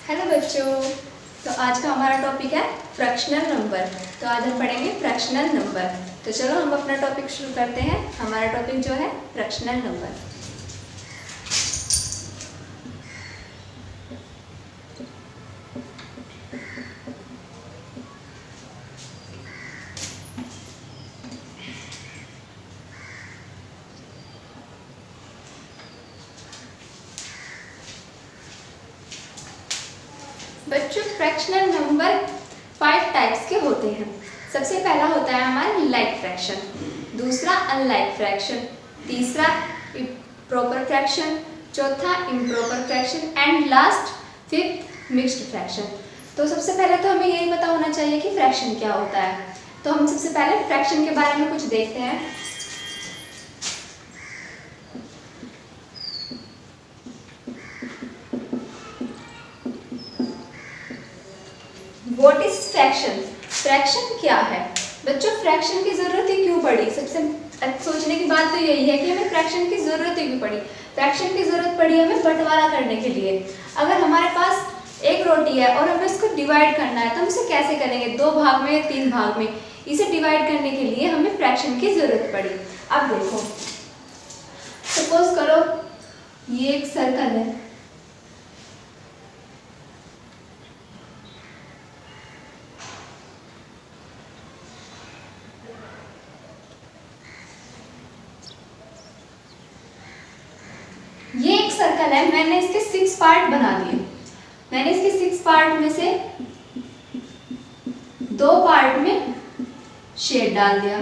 Hello बच्चों। तो आज का हमारा टॉपिक है फ्रैक्शनल नंबर। तो आज हम पढ़ेंगे फ्रैक्शनल नंबर। तो चलो हम अपना टॉपिक शुरू करते हैं। हमारा टॉपिक जो है फ्रैक्शनल नंबर। बच्चों, फ्रैक्शनल नंबर 5 टाइप्स के होते हैं। सबसे पहला होता है हमारा लाइक फ्रैक्शन, दूसरा अनलाइक फ्रैक्शन, तीसरा प्रॉपर फ्रैक्शन, चौथा improper fraction and last fifth mixed fraction. तो सबसे पहले तो हमें यही पता होना चाहिए कि फ्रैक्शन क्या होता है। तो हम सबसे पहले फ्रैक्शन के बारे में कुछ देखते हैं। What is fraction? फ्रैक्शन क्या है बच्चों? फ्रैक्शन की जरूरत ही क्यों पड़ी? सबसे सोचने की बात तो यही है कि हमें फ्रैक्शन की जरूरत ही क्यों पड़ी। फ्रैक्शन की जरूरत पड़ी हमें बंटवारा करने के लिए। अगर हमारे पास एक रोटी है और हमें इसको डिवाइड करना है तो हम इसे कैसे करेंगे? 2 भाग में या 3 भाग में। इसे डिवाइड करने के लिए हमें फ्रैक्शन की जरूरत पड़ी। अब देखो, सपोज करो ये एक सर्कल है, ये एक सर्कल है। मैंने इसके 6 पार्ट बना दिए। मैंने इसके 6 पार्ट में से 2 पार्ट में शेड डाल दिया।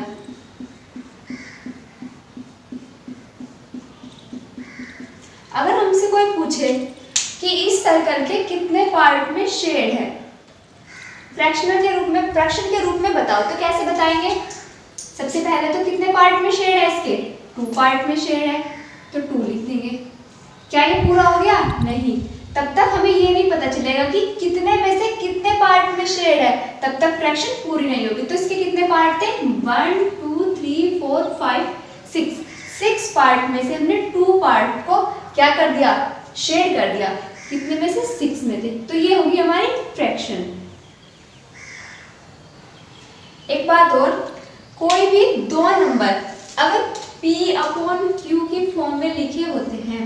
अगर हमसे कोई पूछे कि इस सर्कल के कितने पार्ट में शेड है, फ्रैक्शन के रूप में बताओ, तो कैसे बताएंगे? सबसे पहले तो कितने पार्ट में शेड है इसके? 2 पार्ट में शेड है, तो 2 लिख देंगे। क्या ये पूरा हो गया? नहीं। तब तक हमें ये नहीं पता चलेगा कि कितने में से कितने पार्ट में शेड है, तब तक फ्रैक्शन पूरी नहीं होगी। तो इसके कितने पार्ट थे? 1 2 3 4 5 6। 6 पार्ट में से हमने 2 पार्ट को क्या कर दिया? शेड कर दिया। कितने में से? 6 में थे। तो ये होगी हमारी फ्रैक्शन। एक बात और, कोई भी 2 नंबर अगर P/Q की फॉर्म में लिखे होते हैं,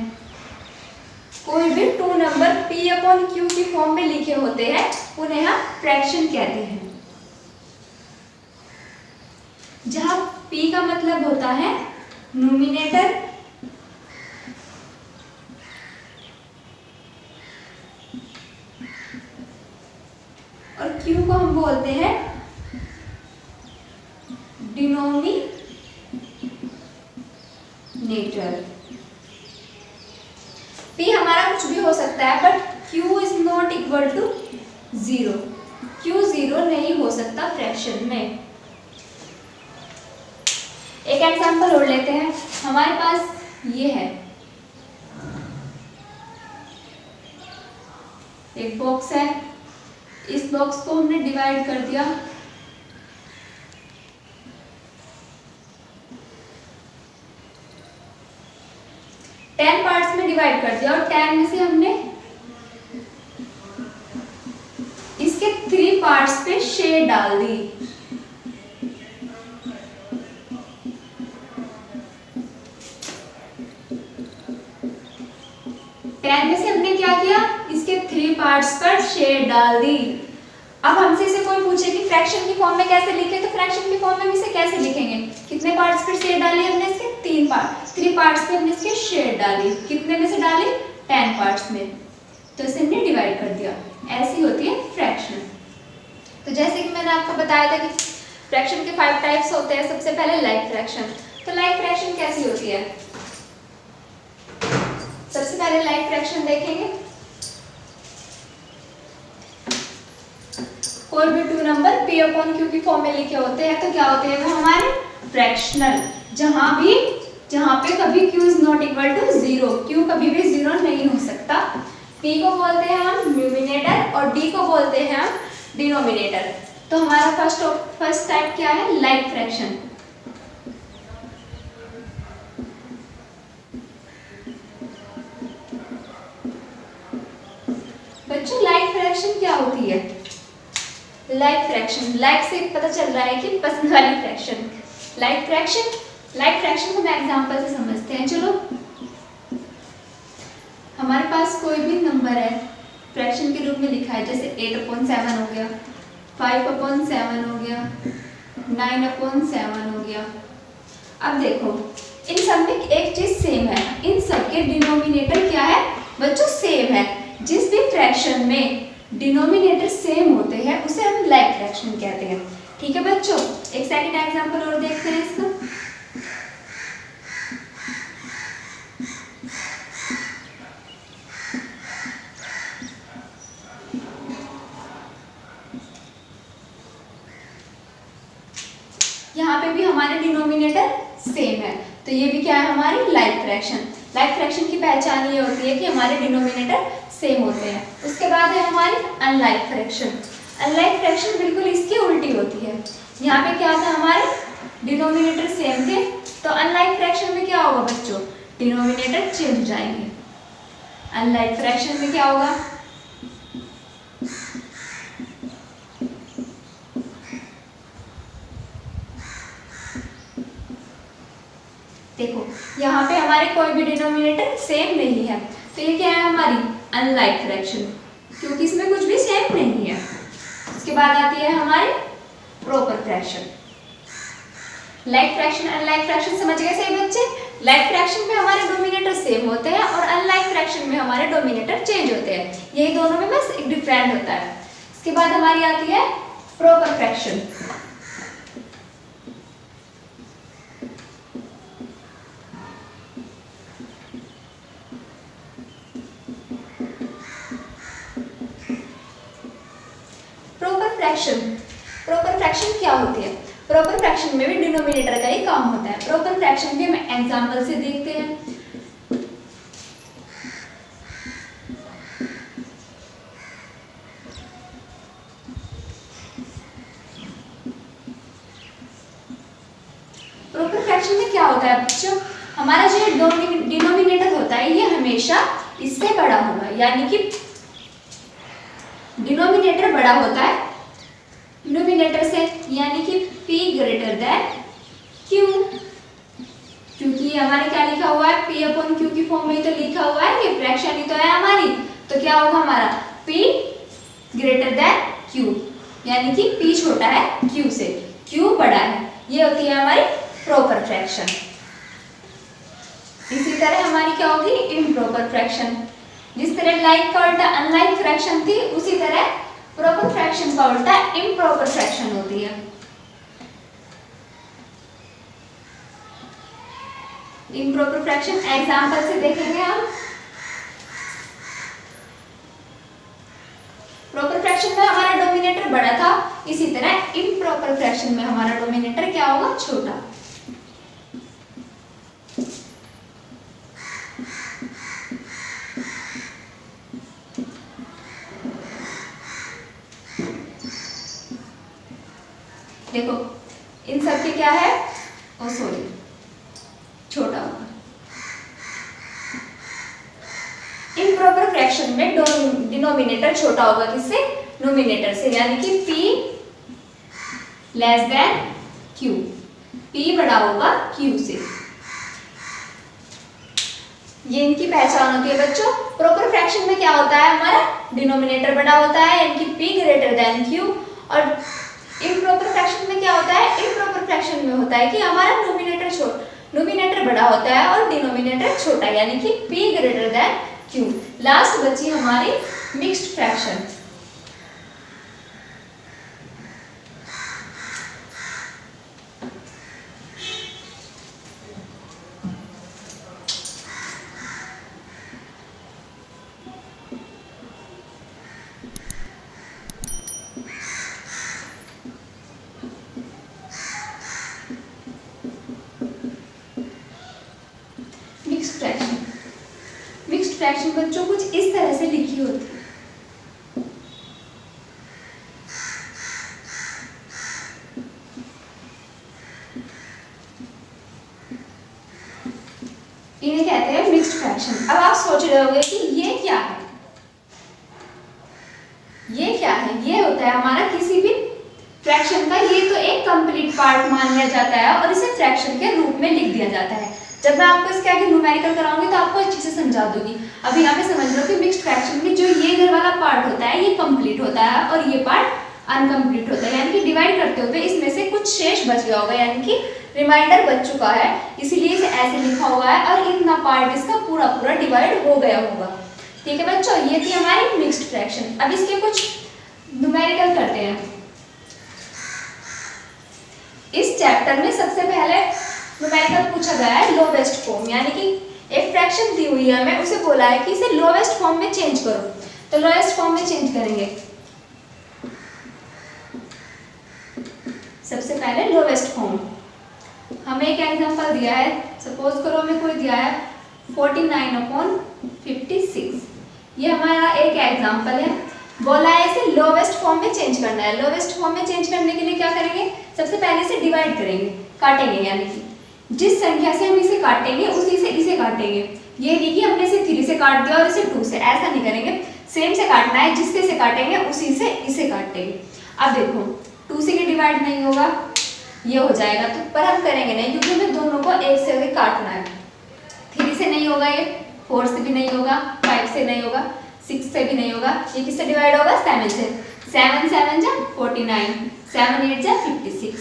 कोई भी 2 नंबर P/Q की फॉर्म में लिखे होते हैं, उन्हें हम फ्रैक्शन कहते हैं। जहां P का मतलब होता है न्यूमिनेटर और Q को हम बोलते हैं डिनोमिनेटर। P हमारा कुछ भी हो सकता है, but Q is not equal to 0। Q 0 नहीं हो सकता फ्रैक्शन में। एक एग्जांपल और लेते हैं। हमारे पास ये है एक बॉक्स है। इस बॉक्स को हमने डिवाइड कर दिया। टेन पार्ट्स में डिवाइड कर दिया और 10 में से हमने इसके 3 पार्ट्स पे शेड डाल दी। में से हमने क्या किया? इसके 3 पार्ट्स पर शेड डाल दी। अब हमसे इसे कोई पूछे कि फ्रैक्शन की फॉर्म में कैसे लिखे, तो फ्रैक्शन की फॉर्म में इसे कैसे लिखेंगे? कितने पार्ट्स पर शेड डाली हमने? इसके 3 पार्ट्स पे हमने इसके शेड डाली। कितने में से डाली? 10 पार्ट्स में। तो इसे हमने डिवाइड कर दिया। ऐसी होती है फ्रैक्शन। तो जैसे कि मैंने आपको बताया था कि फ्रैक्शन के 5 टाइप्स होते हैं। सबसे पहले लाइक फ्रैक्शन। तो लाइक फ्रैक्शन कैसी होती है? सबसे पहले लाइक फ्रैक्शन देखेंगे। कोई भी 2 नंबर P/Q की फॉर्म में लिखे होते हैं, तो क्या होते हैं वो हमारे फ्रैक्शनल। जहां पे कभी Q is not equal to 0, Q कभी भी 0 नहीं हो सकता। P को बोलते हैं हम न्यूमिनेटर और D को बोलते हैं हम डिनोमिनेटर। तो हमारा फर्स्ट टाइप क्या है? Like fraction. बच्चों, लाइक फ्रैक्शन क्या होती है? Like fraction. लाइक से पता चल रहा है कि पसंद वाली फ्रैक्शन। लाइक फ्रैक्शन को हम एग्जांपल से समझते हैं। चलो, हमारे पास कोई भी नंबर है, फ्रैक्शन के रूप में लिखा है, जैसे 8/7 हो गया, 5/7 हो गया, 9/7 हो गया। अब देखो, इन सब में एक चीज सेम है, इन सब के डिनोमिनेटर क्या है बच्चों? सेम है। जिस भी फ्रैक्शन में डिनोमिनेटर सेम होते हैं उसे हम लाइक फ्रैक्शन कहते हैं। ठीक है बच्चों, एक सेकंड एग्जांपल और देखते हैं इसका। यहाँ पे भी हमारे डिनोमिनेटर सेम है, तो ये भी क्या है? हमारी लाइक फ्रैक्शन। लाइक फ्रैक्शन की पहचान ये होती है कि हमारे डिनोमिनेटर सेम होते हैं। उसके बाद है हमारी अनलाइक फ्रैक्शन। अनलाइक फ्रैक्शन बिल्कुल इसकी उल्टी होती है। यहाँ पे क्या था? हमारे डिनोमिनेटर सेम थे, तो अनलाइक फ्रैक्शन में क्या होगा बच्चों? डिनोमिनेटर चेंज हो जाएंगे। अनलाइक फ्रैक्शन में क्या होगा? देखो, यहाँ पे हमारे कोई भी डिनोमिनेटर सेम नहीं है, तो ये क्या है? हमारी अनलाइक फ्रैक्शन, क्योंकि इसमें कुछ भी सेम नहीं है। उसके बाद आती है हमारी proper fraction. Like fraction, unlike fraction समझ गए सही बच्चे? लाइक फ्रैक्शन में हमारे डोमिनेटर सेम होते हैं और अनलाइक फ्रैक्शन में हमारे डोमिनेटर चेंज होते हैं। यही दोनों में बस एक डिफरेंट होता है। इसके बाद हमारी आती है प्रॉपर फ्रैक्शन। प्रॉपर फ्रैक्शन क्या होती है? प्रॉपर फ्रैक्शन में भी डिनोमिनेटर का ही काम होता है। प्रॉपर फ्रैक्शन भी हम एग्जांपल से देखते हैं। प्रॉपर फ्रैक्शन में क्या होता है बच्चों? हमारा जो डिनोमिनेटर होता है ये हमेशा इससे बड़ा होगा, यानी कि डिनोमिनेटर बड़ा होता है न्यूमिनेटर से, यानी कि P ग्रेटर देन Q। क्योंकि हमारे क्या लिखा हुआ है? P/Q की फॉर्म में तो लिखा हुआ है, ये फ्रैक्शन ही तो है हमारी, तो क्या होगा हमारा? P ग्रेटर देन Q, यानी कि P छोटा है Q से, Q बड़ा है। ये होती है हमारी प्रॉपर फ्रैक्शन। इसी तरह हमारी क्या होगी? Improper fraction. जिस तरह लाइक का उल्टा अनलाइक फ्रैक्शन थी, उसी तरह प्रॉपर फ्रैक्शन का उल्टा इम्प्रॉपर फ्रैक्शन होती है। इम्प्रॉपर फ्रैक्शन एग्जांपल से देखेंगे हम। प्रॉपर फ्रैक्शन में हमारा डोमिनेटर बड़ा था, इसी तरह इम्प्रॉपर फ्रैक्शन में हमारा डोमिनेटर क्या होगा? छोटा। देखो, इन सब के क्या है? ओ सॉरी, छोटा होगा। इम्प्रॉपर फ्रैक्शन में डिनोमिनेटर छोटा होगा किससे? नोमिनेटर से, यानी कि P less than Q। P बड़ा होगा Q से। ये इनकी पहचान होती है बच्चों। प्रॉपर फ्रैक्शन में क्या होता है? हमारा डिनोमिनेटर बड़ा होता है, यानी कि P ग्रेटर देन Q। और इम्प्रॉपर फ्रैक्शन में क्या होता है? इम्प्रॉपर फ्रैक्शन में होता है कि हमारा नोमिनेटर बड़ा होता है और डिनोमिनेटर छोटा, यानी कि P greater than Q। Last बची हमारी मिक्स्ड फ्रैक्शन। मिक्स्ड फ्रैक्शन बच्चों कुछ इस तरह से लिखी होती है। इन्हें कहते हैं मिक्स्ड फ्रैक्शन। अब आप सोच रहे होंगे कि ये क्या है? ये क्या है, ये होता है हमारा किसी भी फ्रैक्शन का ये तो एक कंप्लीट पार्ट मान लिया जाता है और इसे फ्रैक्शन के रूप में लिख दिया जाता है। जब मैं आपको इसके आगे न्यूमेरिकल कराऊंगी तो आपको अच्छे से समझा दूंगी। अभी यहाँ पे समझ लो कि मिक्स्ड फ्रैक्शन में जो ये इधर वाला पार्ट होता है ये कंप्लीट होता है और ये पार्ट अनकम्प्लीट होता है, यानी कि डिवाइड करते हुए इसमें से कुछ शेष बच गया होगा, यानी कि रिमाइंडर बच चुका है, इसीलिए इसे ऐसे लिखा हुआ है और इतना पार्ट इसका पूरा पूरा डिवाइड हो गया होगा। ठीक है बच्चों, ये थी हमारी मिक्स्ड फ्रैक्शन। अब इसके कुछ न्यूमेरिकल करते हैं। इस चैप्टर में सबसे पहले न्यूमेरिकल पूछा गया है लोवेस्ट फॉर्म, यानी कि एक फ्रैक्शन दी हुई है, हमें उसे बोला है कि इसे लोवेस्ट फॉर्म में चेंज करो। तो लोवेस्ट फॉर्म में चेंज करेंगे। सबसे पहले लोवेस्ट फॉर्म, हमें एक एग्जांपल दिया है, सपोज करो हमें कोई दिया है 49/56। ये हमारा एक एग्जांपल है, बोला है इसे लोवेस्ट फॉर्म में चेंज करना है। लोवेस्ट फॉर्म में चेंज करने के लिए क्या करेंगे, सबसे पहले इसे डिवाइड करेंगे, काटेंगे, यानी कि जिस संख्या से हम इसे काटेंगे उसी से इसे काटेंगे। ये नहीं कि हमने इसे 3 से काट दिया और इसे 2 से, ऐसा नहीं करेंगे, सेम से काटना है, जिससे इसे काटेंगे उसी से इसे काटेंगे। अब देखो 2 से ये डिवाइड नहीं होगा, ये हो जाएगा, तो पर हम करेंगे नहीं क्योंकि हमें दोनों को एक से आगे काटना है। 3 से नहीं होगा, ये 4 से भी नहीं होगा, 5 से नहीं होगा, 6 से भी नहीं होगा, ये किससे डिवाइड होगा, 7 से। 7 7 जा 49, 7 8 जा 56।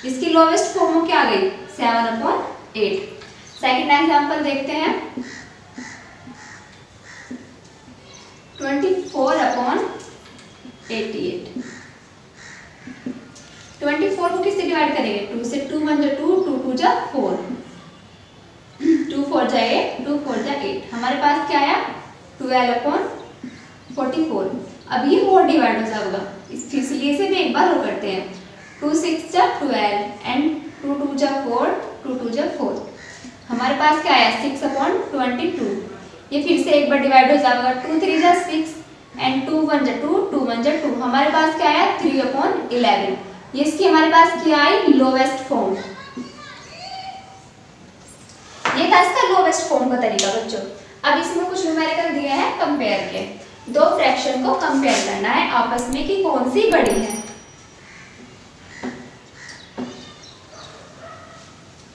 इसकी लोवेस्ट फॉर्म क्या आ गई, 7/8। सेकंड एग्जांपल देखते हैं, 24/88। 24 को किससे डिवाइड करेंगे, 2 से। 2 1 जा 2, 2 2 जा 4, 2 4 जा 8, 2 4 जा 8। हमारे पास क्या आया, 12/44। अब ये 4 डिवाइड हो जाएगा, इसलिए इसे भी एक बार और करते हैं। 2 6 जा 12 एंड 2 2 जा 4, 2 2 जा 4। हमारे पास क्या आया, 6/22। ये फिर से एक बार डिवाइड हो जाएगा, 2 3 जा 6 एंड 2 1 जा 2, 2 1 जा 2। हमारे पास क्या आया, 3/11। ये इसकी हमारे पास क्या आई, लोवेस्ट फॉर्म। ये था इसका लोवेस्ट फॉर्म का तरीका बच्चों। अब इसमें कुछ न्यूमेरिकल दिए हैं कंपेयर के, दो फ्रैक्शन को कंपेयर करना है आपस में कि कौन सी बड़ी है।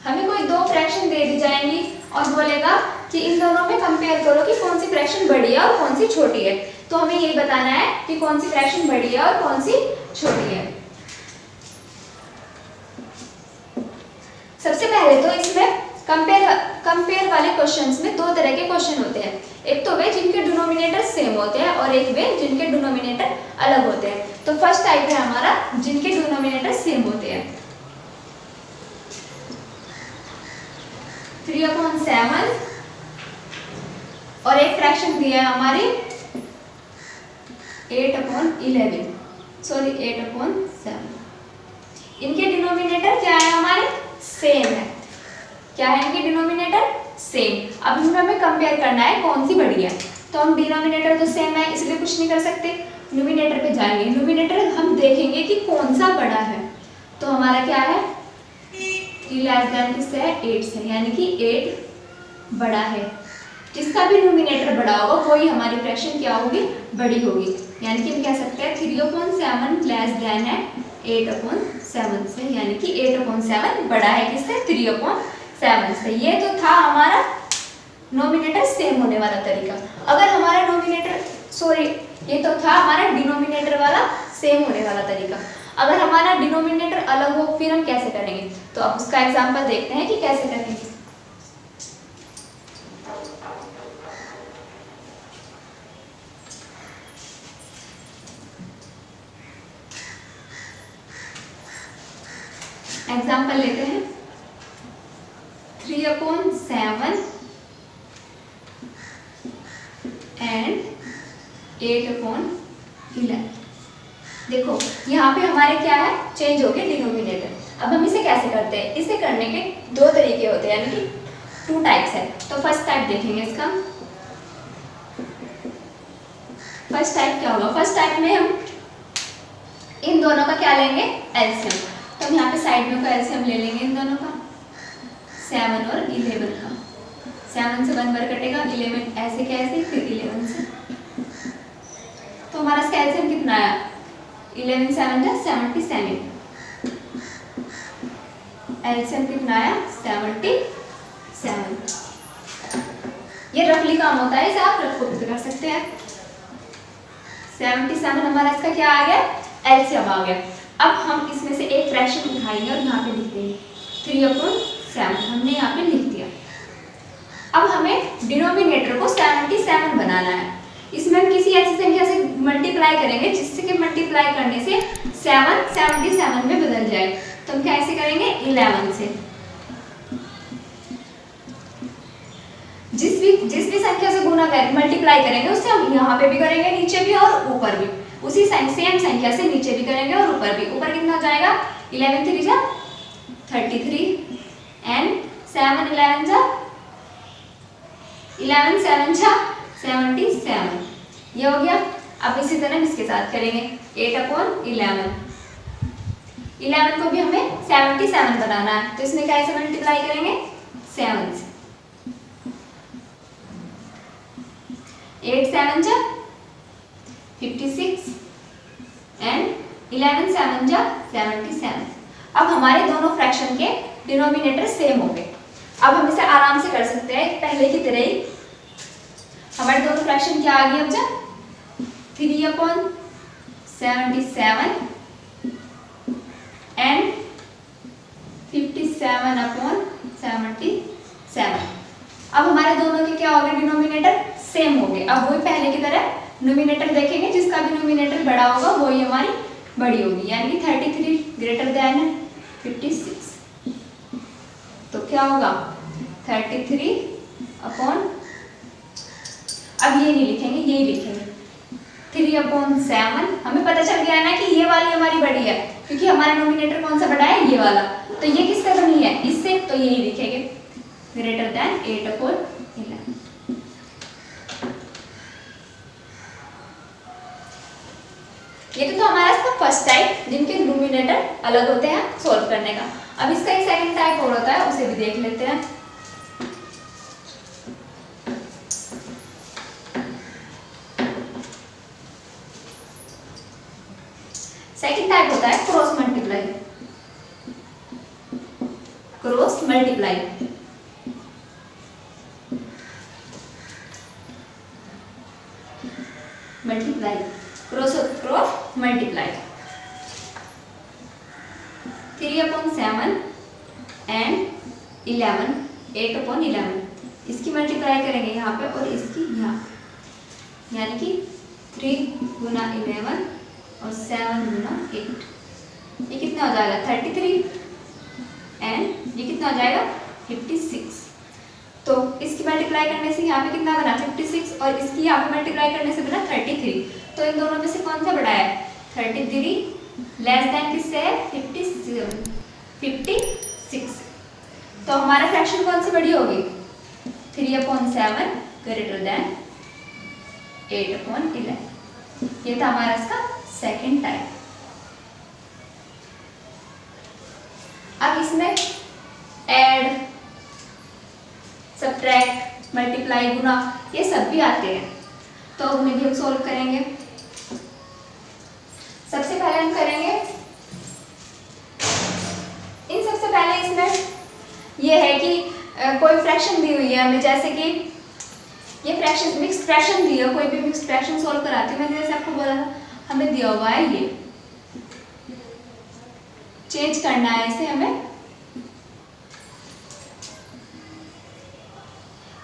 हमें कोई दो फ्रैक्शन दे दी जाएंगी और बोलेगा कि इन दोनों में कंपेयर करो कि कौन सी फ्रैक्शन बड़ी है और कौन सी छोटी है। तो हमें ये बताना है कि कौन सी फ्रैक्शन बड़ी है और कौन सी छोटी है। सबसे पहले तो इसमें कंपेयर वाले क्वेश्चंस में 2 तरह के क्वेश्चन होते हैं। एक तो वे जिनके डिनोमिनेटर सेम होते हैं और एक वे जिनके डिनोमिनेटर अलग होते हैं। तो फर्स्ट टाइप है हमारा जिनके डिनोमिनेटर सेम होते हैं। 3/7 और एक फ्रैक्शन दिया है हमारी 8/11, सॉरी 8/7। इनके डिनोमिनेटर क्या है, हमारे सेम है। क्या है इनके डिनोमिनेटर, सेम। अब इनमें हमें कंपेयर करना है कौन सी बड़ी है। तो हम डिनोमिनेटर तो सेम है इसलिए कुछ नहीं कर सकते, न्यूमिनेटर पे जाएंगे। न्यूमिनेटर हम देखेंगे कि कौन सा बड़ा है। तो हमारा क्या है, 3 किससे है, 8 से, यानी कि 8 बड़ा है। जिसका भी न्यूमिनेटर बड़ा होगा वही हमारी फ्रैक्शन क्या होगी, बड़ी होगी। यानी कि हम कह सकते हैं 3/7 लेस देन है 8/7 से, यानी कि 8/7 बड़ा है किससे, 3/7 से। ये तो था हमारा नोमिनेटर सेम होने वाला तरीका। अगर हमारा नोमिनेटर, सॉरी ये तो था हमारा डिनोमिनेटर वाला सेम होने वाला तरीका। अगर हमारा डिनोमिनेटर अलग हो फिर हम कैसे करेंगे। तो अब उसका एग्जांपल देखते हैं कि कैसे करेंगे। एग्जांपल लेते हैं 3/7 एंड 8/11। देखो यहाँ पे हमारे क्या है, चेंज हो गए डिनोमिनेटर। अब हम इसे कैसे करते हैं, इसे करने के 2 तरीके होते हैं, यानी कि 2 टाइप्स है। तो फर्स्ट टाइप देखेंगे इसका। फर्स्ट टाइप क्या होगा, फर्स्ट टाइप में हम इन दोनों का क्या लेंगे, एलसीएम। तो हम यहाँ पे साइड में का एलसीएम ले लेंगे इन दोनों का, 7 और 11 का। 7 से 1 बार कटेगा, 11 ऐसे कैसे, फिर 11 से। तो हमारा इसका एलसीएम कितना आया, 11 7 जा 77, एलसीएम कितना आया 77। ये रफली काम होता है, इसे आप रफ कॉपी कर सकते हैं। 77 हमारा इसका क्या आ गया, एलसीएम आ गया। अब हम इसमें से एक फ्रैक्शन उठाएंगे और यहाँ पे लिख देंगे 3/7, हमने यहाँ पे लिख दिया। अब हमें डिनोमिनेटर को 77 बनाना है। इसमें हम किसी ऐसी संख्या से मल्टीप्लाई करेंगे जिससे कि मल्टीप्लाई करने से 7 77 में बदल जाए। तो हम कैसे करेंगे, 11 से। जिस भी संख्या से गुना करें मल्टीप्लाई करेंगे उससे हम यहाँ पे भी करेंगे, नीचे भी और ऊपर भी। उसी सेम संख्या से नीचे भी करेंगे और ऊपर भी। ऊपर कितना हो जाएगा, 11 3 जा 33 एंड 7 11 जा 11 7 जा 77, ये हो गया। अब इसी तरह इसके साथ करेंगे 8/11, 11 को भी हमें 77 बनाना है, तो इसमें कैसे मल्टीप्लाई करेंगे, 7 से। 8 7 जा 56 एंड 11 7 जा 77। अब हमारे दोनों फ्रैक्शन के डिनोमिनेटर सेम हो गए। अब हम इसे आराम से कर सकते हैं पहले की तरह ही। हमारे दोनों फ्रैक्शन क्या आ गई, अब जा 3/77 एंड 57/77। अब हमारे दोनों के क्या हो गए, डिनोमिनेटर सेम हो गए। अब वही पहले की तरह नोमिनेटर देखेंगे, जिसका भी नोमिनेटर बड़ा होगा वही हमारी बड़ी होगी, यानी कि 33 ग्रेटर देन 56। तो क्या होगा 33/, अब ये नहीं लिखेंगे, यही लिखेंगे 3/7। हमें पता चल गया है ना कि ये वाली हमारी बड़ी है, क्योंकि हमारा नोमिनेटर कौन सा बड़ा है, ये वाला। तो ये किससे बनी है, इससे, तो यही लिखेंगे ग्रेटर देन 8/11। ये तो हमारा इसका फर्स्ट टाइप, जिनके डिनोमिनेटर अलग होते हैं सॉल्व करने का। अब इसका एक सेकंड टाइप और होता है, उसे भी देख लेते हैं। सेकंड टाइप होता है cross multiply. Cross multiply cross multiply 3/7 and 11 8/11। इसकी मल्टीप्लाई करेंगे यहाँ पे और इसकी यहाँ, यानी कि 3 गुना 11 और 7 गुना 8। ये कितना हो जाएगा 33 एंड ये कितना हो जाएगा 56। तो इसकी मल्टीप्लाई करने से यहाँ पे कितना बना 56 और इसकी यहाँ पे मल्टीप्लाई करने से बना 33। तो इन दोनों में से कौन सा बड़ा है, 33 लेस देन किससे है 56। तो हमारा फ्रैक्शन कौन सी बड़ी होगी 3/7 ग्रेटर देन 8/11। ये था हमारा इसका सेकंड टाइप। अब इसमें ऐड, सब्ट्रैक्ट, मल्टीप्लाई, गुना, ये सब भी आते हैं, तो उन्हें भी हम सॉल्व करेंगे। सबसे पहले हम करेंगे इन सबसे पहले इसमें ये है कि कोई फ्रैक्शन दी हुई है हमें, जैसे कि ये फ्रैक्शन मिक्स्ड फ्रैक्शन दी है, कोई भी मिक्स्ड फ्रैक्शन सॉल्व कराती हूँ मैं, जैसे आपको बोला था हमें दिया हुआ है ये, चेंज करना है इसे, हमें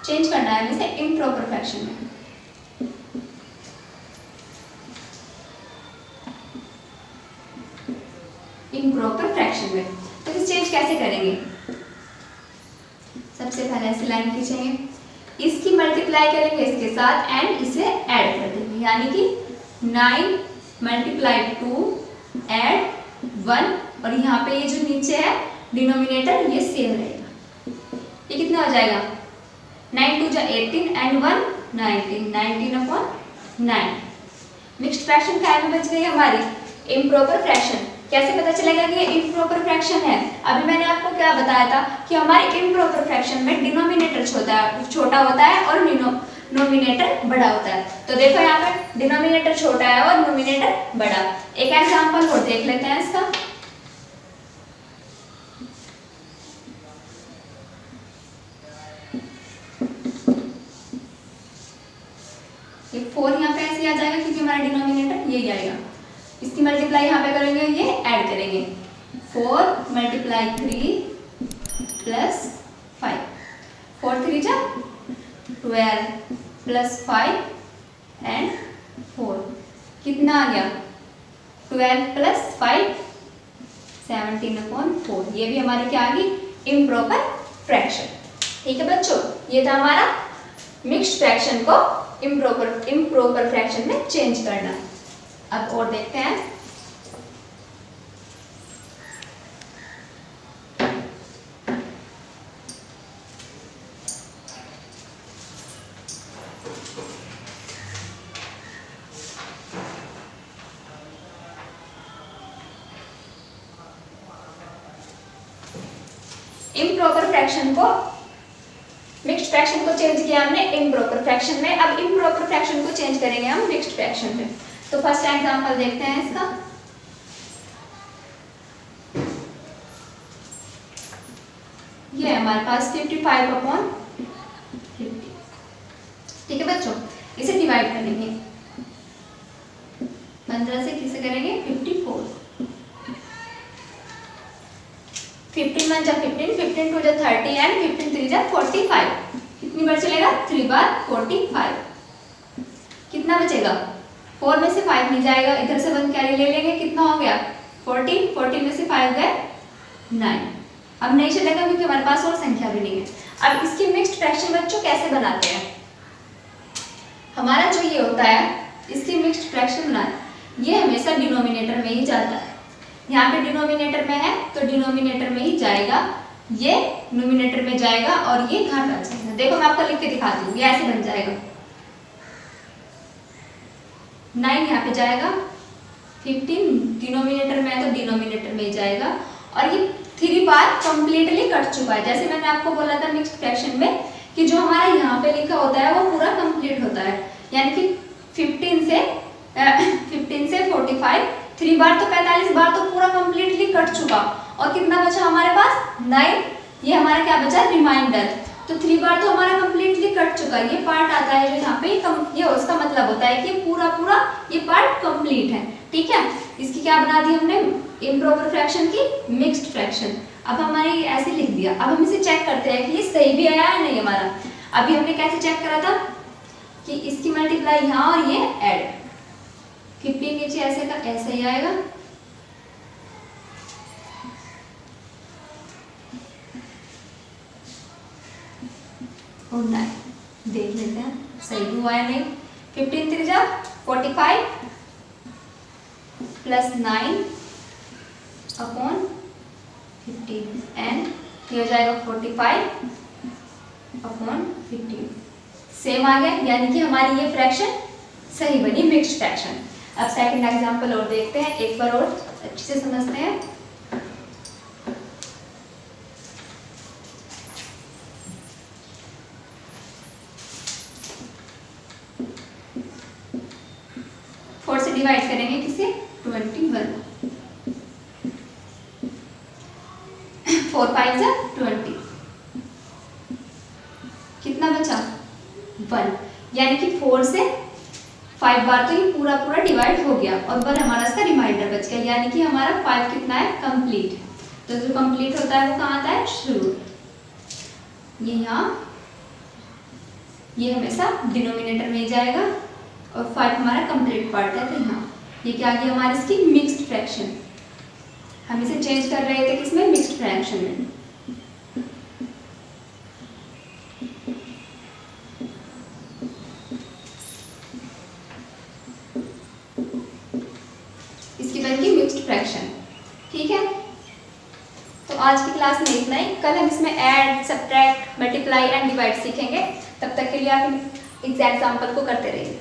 चेंज करना है इसे इम्प्रॉपर फ्रैक्शन में। इम्प्रॉपर फ्रैक्शन में तो इसे चेंज कैसे करेंगे, सबसे पहले ऐसे लाइन खींचेंगे, इसकी मल्टीप्लाई करेंगे इसके साथ एंड इसे ऐड कर देंगे, यानी कि 9 × 2 ऐड 1 और यहाँ पे ये जो नीचे है डिनोमिनेटर ये सेम रहेगा। ये कितना हो जाएगा 9 2 × 18 एंड 1 19/9। मिक्स्ड फ्रैक्शन क्या में बच गई हमारी इम्प्रॉपर फ्रैक्शन। कैसे पता चलेगा कि ये इम्प्रॉपर फ्रैक्शन है, अभी मैंने आपको क्या बताया था कि हमारे इम्प्रॉपर फ्रैक्शन में डिनोमिनेटर छोटा होता है और नोमिनेटर बड़ा होता है। तो देखो यहाँ पे डिनोमिनेटर छोटा है और नोमिनेटर बड़ा। एक एग्जांपल और देख लेते हैं इसका। ये 4 यहाँ पे ऐसे आ जाएगा क्योंकि हमारा डिनोमिनेटर यही आएगा। इसकी मल्टीप्लाई यहाँ पे करेंगे, ये ऐड करेंगे। 4 मल्टीप्लाई 3 प्लस 5, 4 3 जा 12 प्लस 5 एंड 4 कितना आ गया 12 प्लस 5 17/4। ये भी हमारी क्या आ गई इम्प्रॉपर फ्रैक्शन। ठीक है बच्चों, ये था हमारा मिक्स्ड फ्रैक्शन को इम्प्रॉपर फ्रैक्शन में चेंज करना। अब और देखते हैं। इम्प्रॉपर फ्रैक्शन को मिक्स्ड फ्रैक्शन को चेंज किया हमने इम्प्रॉपर फ्रैक्शन में। अब इम्प्रॉपर फ्रैक्शन को चेंज करेंगे हम मिक्स्ड फ्रैक्शन में। तो फर्स्ट एग्जांपल देखते हैं इसका। ये है हमारे पास 55/50। ठीक है बच्चों, इसे डिवाइड करेंगे 15 से, किसे करेंगे 54। 15 1 जा 15, 15 2 जा 30 एंड 15 3 जा 45। कितनी बार चलेगा 3 बार 45। कितना बचेगा 4 में से 5 नहीं जाएगा, इधर से 1 कैरी ले लेंगे, कितना हो गया 40, 40 में से 5 गए 9। अब नहीं चलेगा क्योंकि हमारे पास और संख्या भी नहीं है। अब इसकी मिक्स्ड फ्रैक्शन बच्चों कैसे बनाते हैं। हमारा जो ये होता है इसकी मिक्स्ड फ्रैक्शन बनाना, ये हमेशा डिनोमिनेटर में ही जाता है। यहाँ पे डिनोमिनेटर में है तो डिनोमिनेटर में ही जाएगा, ये न्यूमिनेटर में जाएगा और ये घाट आ जाएगा। देखो मैं आपको लिख के दिखाती हूँ, ये ऐसे बन जाएगा 9 यहाँ पे जाएगा, 15 डिनोमिनेटर में है तो डिनोमिनेटर में ही जाएगा। और ये 3 बार कंप्लीटली कट चुका है। जैसे मैंने आपको बोला था मिक्स्ड फ्रैक्शन में कि जो हमारा यहाँ पे लिखा होता है वो पूरा कंप्लीट होता है, यानी कि 15 से 45, 3 बार तो 45 बार तो पूरा कंप्लीटली कट चुका। और कितना बचा हमारे पास 9, ये हमारा क्या बचा रिमाइंडर। तो 3 बार तो हमारा कंप्लीटली कट चुका। ये पार्ट आता है जो यहाँ पे ये उसका मतलब होता है कि पूरा ये पार्ट कंप्लीट है। ठीक है, इसकी क्या बना दी हमने इम्प्रॉपर फ्रैक्शन की मिक्स्ड फ्रैक्शन। अब हमारे ऐसे लिख दिया। अब हम इसे चेक करते हैं कि ये सही भी आया है नहीं हमारा। अभी हमने कैसे चेक करा था कि इसकी मल्टीप्लाई यहाँ और ये ऐड 15 नीचे ऐसे का ऐसे ही आएगा। और 9 देख लेते हैं सही हुआ है नहीं। 15 3 जा 45 प्लस 9 अपॉन 15 एंड ये हो जाएगा 45 अपॉन 15। सेम आ गया, यानी कि हमारी ये फ्रैक्शन सही बनी मिक्स्ड फ्रैक्शन। अब सेकंड एग्जांपल और देखते हैं, एक बार और अच्छे से समझते हैं। फोर से डिवाइड करेंगे किसे 21, 4 5 जा 20, कितना बचा 1, यानी कि 4 से 5 बार तो ये पूरा डिवाइड हो गया और 1 हमारा इसका रिमाइंडर बच गया, यानी कि हमारा 5 कितना है कंप्लीट। तो जो कंप्लीट होता है वो कहाँ आता है शुरू। ये यहाँ ये हमेशा डिनोमिनेटर में जाएगा और 5 हमारा कंप्लीट पार्ट है। तो यहाँ ये क्या आ गया हमारी इसकी मिक्स्ड फ्रैक्शन। हम इसे चेंज कर रहे थे किसमें मिक्स्ड फ्रैक्शन में। इसकी बनेगी मिक्स्ड फ्रैक्शन। ठीक है, तो आज की क्लास में इतना ही। कल हम इसमें add, subtract, multiply and divide सीखेंगे। तब तक के लिए आप इस एग्जाम्पल को करते रहिए।